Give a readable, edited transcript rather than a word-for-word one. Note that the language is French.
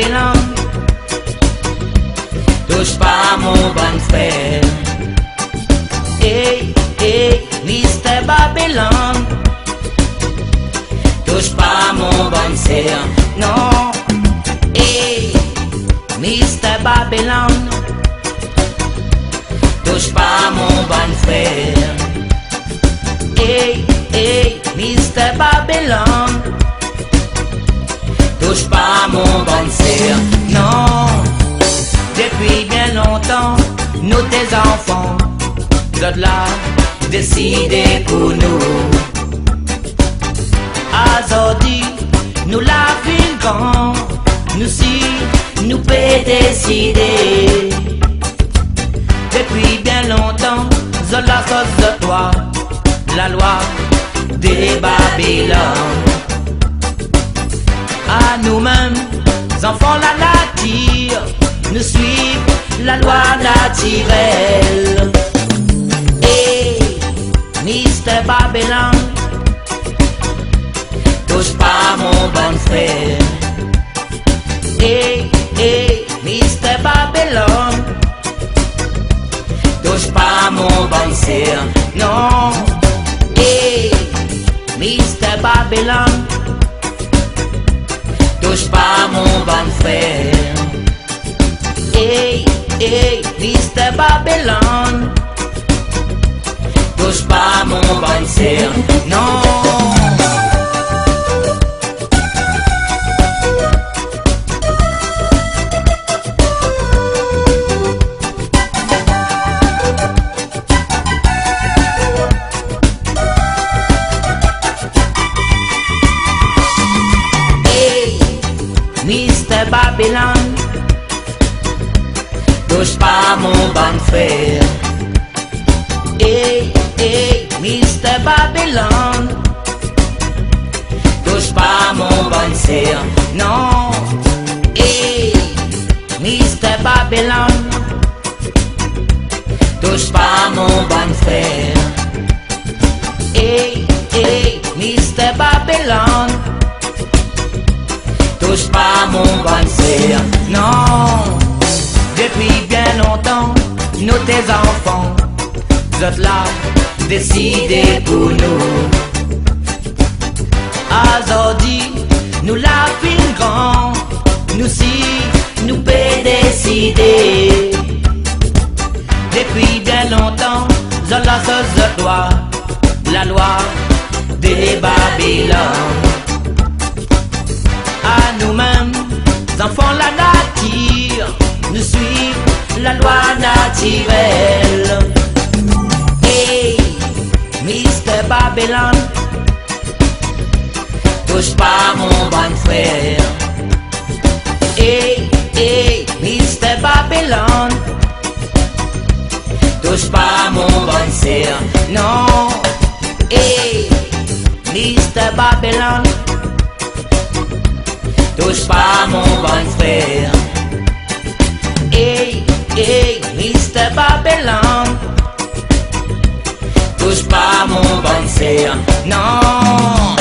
Babylone. Touche pas mon bon frère. Hey, hey, Mr. Babylone. Touche pas mon bon sœur. Non. Hey, Mr. Babylone. Touche pas mon bon frère. Hey, hey, Mr. Babylone. Touche pas mon bon sœur. Non. Depuis bien longtemps, nous tes enfants, God l'a décidé pour nous. Aujourd'hui, nous la ville grand, nous si, nous peut décider. Depuis bien longtemps, Zola cause de toi, la loi des Babylone. À nous-mêmes, enfants la tire, nous suivons la loi naturelle. Et Mr. Babylone, touche pas mon bon frère. Et Mr. Babylone, touche pas mon bon sœur. Non. Et Mr. Babylone, touche pas mon bon frère. Hey, hey, Mr. Babylone, touche pas mon bon sœur. Non. Hey, Mr. Babylone, touche pas mon bon frère. Hey, hey, Mr. Babylone, touche pas mon bon sœur. Non. Hey, Mr. Babylone, touche pas mon bon frère. Hey, hey, Mr. Babylone, touche pas mon bon sœur. Non. Depuis bien longtemps, nous tes enfants, vous êtes là, décidez pour nous. Aujourd'hui, nous la ville grand, nous si, nous peut décider. Depuis bien longtemps, Zola se doit, la loi des Babylone. À nous-mêmes, enfants la nature, nous suivons la loi naturelle. Hey, Mr. Babylone, touche pas mon bon frère. Hey, hey, Mr. Babylone, touche pas mon bon sœur. Non. Hey, Mr. Babylone, touche pas mon bon frère. Hey, hey, Mr. Babylone, touche pas mon bon sœur. Non.